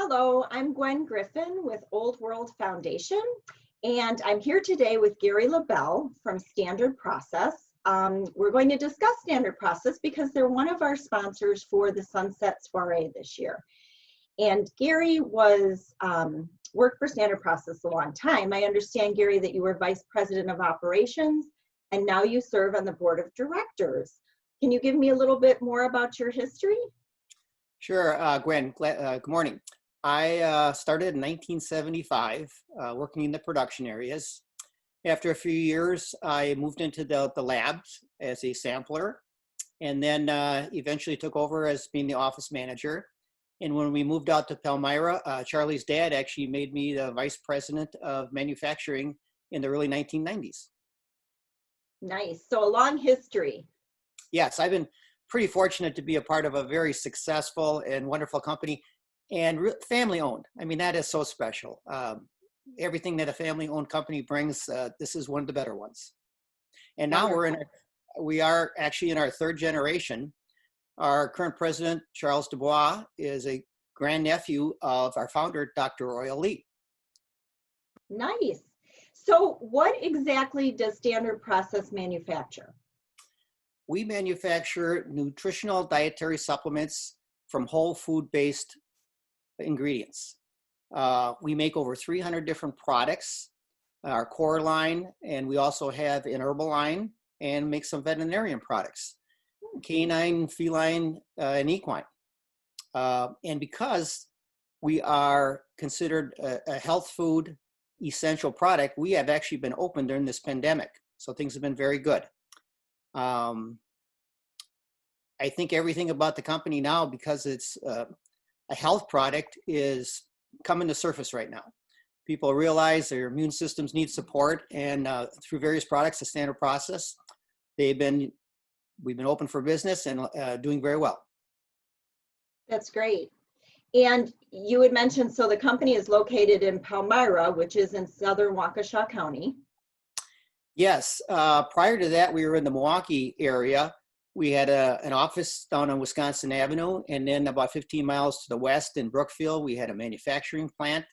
Hello, I'm Gwen Griffin with Old World Foundation, and I'm here today with Gary LaBelle from Standard Process. We're going to discuss Standard Process because they're one of our sponsors for the Sunset Soiree this year. And Gary worked for Standard Process a long time. I understand, Gary, that you were Vice President of Operations, and now you serve on the Board of Directors. Can you give me a little bit more about your history? Sure, Gwen. Good morning. I started in 1975 working in the production areas. After a few years, I moved into the labs as a sampler and then eventually took over as being the office manager. And when we moved out to Palmyra, Charlie's dad actually made me the vice president of manufacturing in the early 1990s. Nice. So a long history. Yes, I've been pretty fortunate to be a part of a very successful and wonderful company. And family owned. I mean, that is so special. Everything that a family owned company brings, this is one of the better ones. And now we are actually in our third generation. Our current president, Charles Dubois, is a grandnephew of our founder, Dr. Royal Lee. Nice. So what exactly does Standard Process manufacture? We manufacture nutritional dietary supplements from whole food-based ingredients. We make over 300 different products, our core line, and we also have an herbal line and make some veterinarian products, canine, feline, and equine. And because we are considered a health food essential product, we have actually been open during this pandemic. So things have been very good. I think everything about the company now, because it's a health product, is coming to surface right now. People realize their immune systems need support, and through various products, the Standard Process, we've been open for business and doing very well. That's great. And you had mentioned, so the company is located in Palmyra, which is in southern Waukesha County. Yes, prior to that, we were in the Milwaukee area. We had an office down on Wisconsin Avenue, and then about 15 miles to the west in Brookfield, we had a manufacturing plant.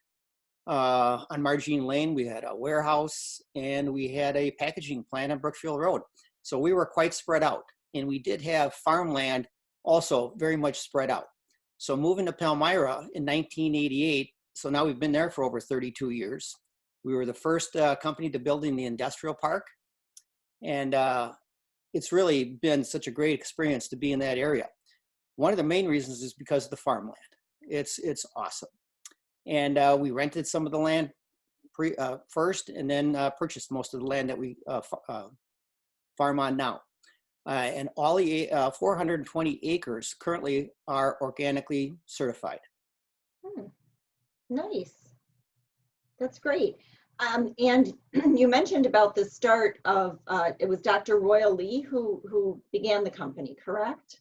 On Margene Lane, we had a warehouse, and we had a packaging plant on Brookfield Road. So we were quite spread out, and we did have farmland also very much spread out. So moving to Palmyra in 1988, so now we've been there for over 32 years. We were the first company to build in the industrial park, and it's really been such a great experience to be in that area. One of the main reasons is because of the farmland. It's awesome. And we rented some of the land first, and then purchased most of the land that we farm on now. And all the 420 acres currently are organically certified. Nice. That's great. And you mentioned about the start of, it was Dr. Royal Lee who began the company, correct?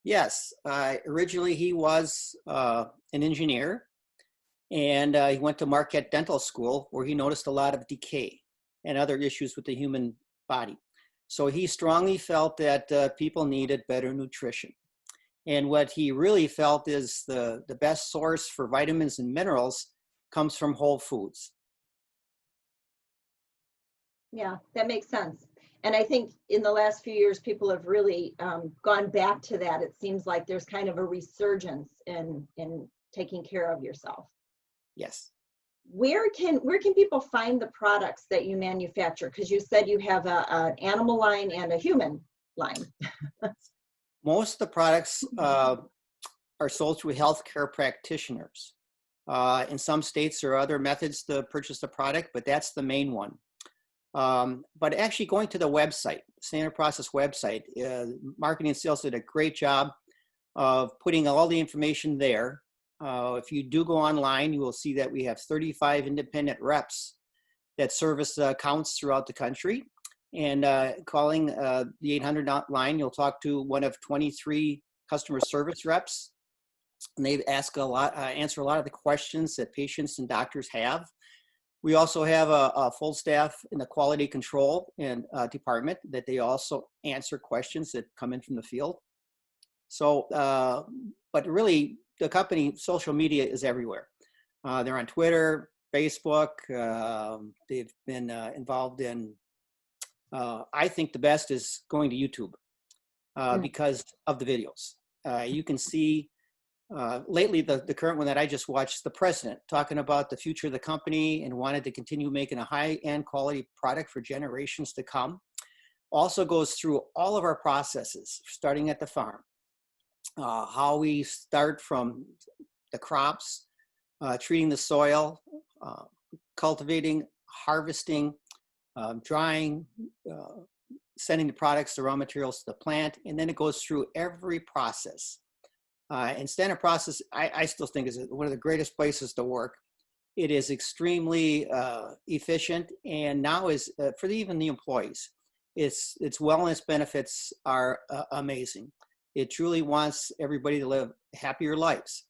Yes, originally he was an engineer, and he went to Marquette Dental School, where he noticed a lot of decay and other issues with the human body. So he strongly felt that people needed better nutrition. And what he really felt is the best source for vitamins and minerals comes from whole foods. Yeah, that makes sense. And I think in the last few years, people have really gone back to that. It seems like there's kind of a resurgence in taking care of yourself. Yes. Where can people find the products that you manufacture? Because you said you have an animal line and a human line. Most of the products are sold through healthcare practitioners. In some states, there are other methods to purchase the product, but that's the main one. But actually going to the website, Standard Process website, marketing and sales did a great job of putting all the information there. If you do go online, you will see that we have 35 independent reps that service accounts throughout the country. And calling the 800 line, you'll talk to one of 23 customer service reps. And they answer a lot of the questions that patients and doctors have. We also have a full staff in the quality control and department that they also answer questions that come in from the field. So, but really, the company social media is everywhere. They're on Twitter, Facebook. They've been involved in. I think the best is going to YouTube because of the videos. You can see lately the current one that I just watched, the president talking about the future of the company and wanted to continue making a high-end quality product for generations to come. Also goes through all of our processes, starting at the farm. How we start from the crops, treating the soil, cultivating, harvesting, drying, sending the products, the raw materials to the plant, and then it goes through every process. And standard process, I still think is one of the greatest places to work. It is extremely efficient, and now is for even the employees, its wellness benefits are amazing. It truly wants everybody to live happier lives.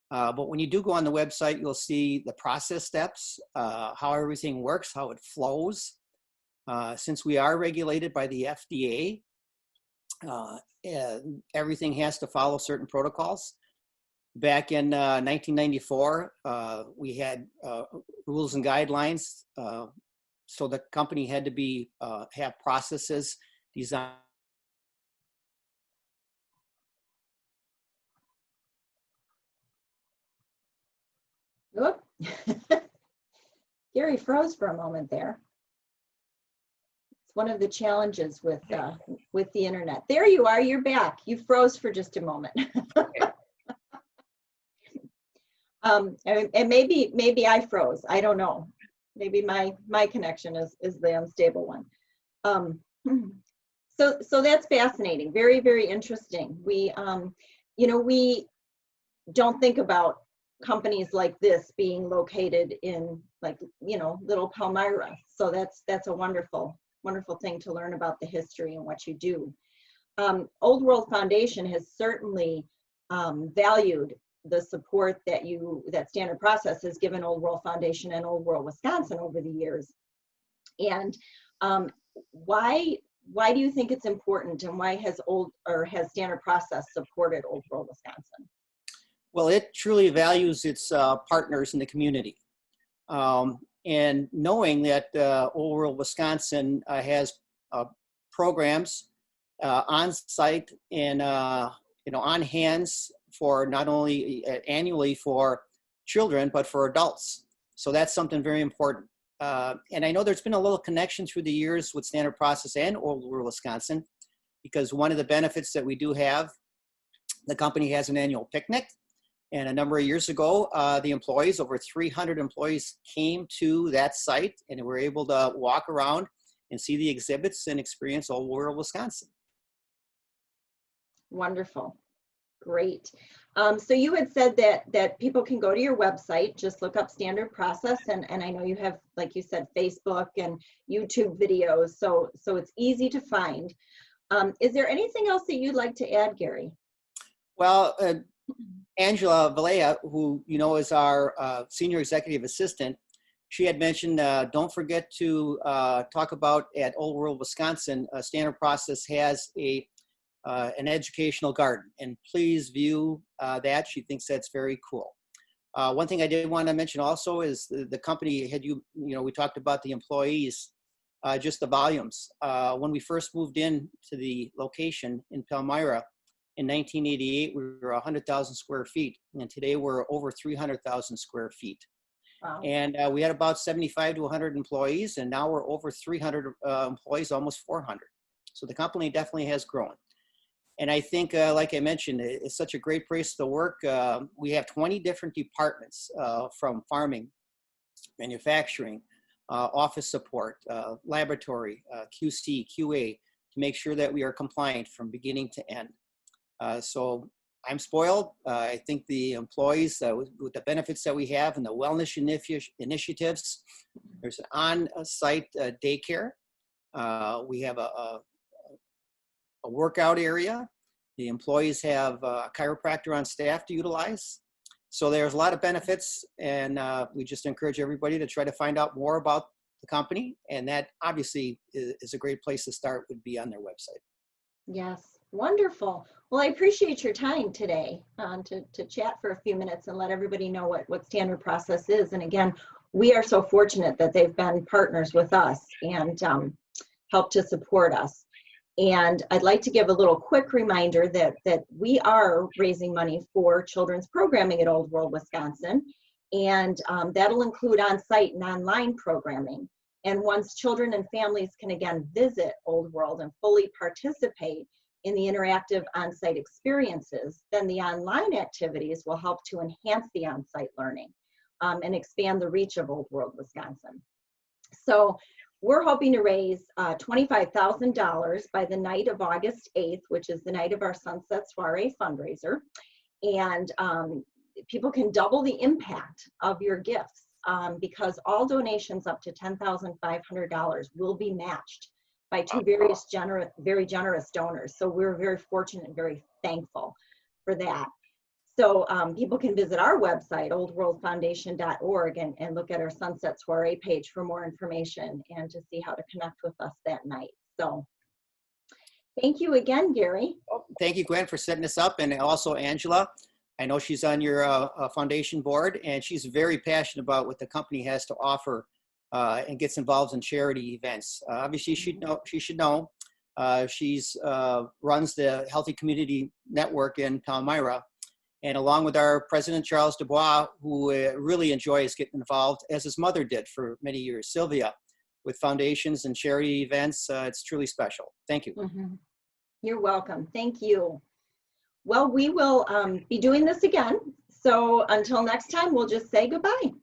But when you do go on the website, you'll see the process steps, how everything works, how it flows. Since we are regulated by the FDA, everything has to follow certain protocols. Back in 1994, we had rules and guidelines. So the company had to be have processes designed. Oop. Gary froze for a moment there. It's one of the challenges with the internet. There you are, you're back. You froze for just a moment. And maybe I froze. I don't know. Maybe my connection is the unstable one. So that's fascinating. Very, very interesting. We we don't think about companies like this being located in little Palmyra. So that's a wonderful thing to learn about the history and what you do. Old World Foundation has certainly valued the support that Standard Process has given Old World Foundation and Old World Wisconsin over the years. And why do you think it's important, and why has Standard Process supported Old World Wisconsin? Well, it truly values its partners in the community. And knowing that Old World Wisconsin has programs on site and on hands for not only annually for children, but for adults. So that's something very important. And I know there's been a little connection through the years with Standard Process and Old World Wisconsin, because one of the benefits that we do have, the company has an annual picnic. And a number of years ago, the employees, over 300 employees, came to that site and were able to walk around and see the exhibits and experience Old World Wisconsin. Wonderful. Great. So you had said that people can go to your website, just look up Standard Process, and I know you have, like you said, Facebook and YouTube videos, so it's easy to find. Is there anything else that you'd like to add, Gary? Well, Angela Valea, who is our senior executive assistant, she had mentioned, don't forget to talk about at Old World Wisconsin, Standard Process has an educational garden, and please view that. She thinks that's very cool. One thing I did want to mention also is the company had we talked about the employees, just the volumes. When we first moved in to the location in Palmyra in 1988, we were 100,000 square feet, and today we're over 300,000 square feet. Wow. And we had about 75 to 100 employees, and now we're over 300 employees, almost 400. So the company definitely has grown. And I think, like I mentioned, it's such a great place to work. We have 20 different departments from farming, manufacturing, office support, laboratory, QC, QA, to make sure that we are compliant from beginning to end. So I'm spoiled. I think the employees, with the benefits that we have and the wellness initiatives, there's an on-site daycare. We have a workout area. The employees have a chiropractor on staff to utilize. So there's a lot of benefits, and we just encourage everybody to try to find out more about the company, and that obviously is a great place to start, would be on their website. Yes, Wonderful. Well, I appreciate your time today to chat for a few minutes and let everybody know what standard process is. And again, we are so fortunate that they've been partners with us and help to support us. And I'd like to give a little quick reminder that we are raising money for children's programming at Old World, Wisconsin. And that'll include on-site and online programming. And once children and families can again visit Old World and fully participate in the interactive on-site experiences, then the online activities will help to enhance the on-site learning and expand the reach of Old World, Wisconsin. So we're hoping to raise $25,000 by the night of August 8th, which is the night of our Sunset Soiree fundraiser. And people can double the impact of your gifts because all donations up to $10,500 will be matched by two very generous donors. So we're very fortunate and very thankful for that. So people can visit our website, oldworldfoundation.org, and look at our Sunset Soiree page for more information and to see how to connect with us that night. So thank you again, Gary. Thank you, Gwen, for setting this up, and also Angela. I know she's on your foundation board, and she's very passionate about what the company has to offer and gets involved in charity events. Obviously, she should know. She's runs the Healthy Community Network in Palmyra. And along with our president, Charles Dubois, who really enjoys getting involved, as his mother did for many years, Sylvia, with foundations and charity events. It's truly special. Thank you. Mm-hmm. You're welcome. Thank you. Well, we will be doing this again. So until next time, we'll just say goodbye.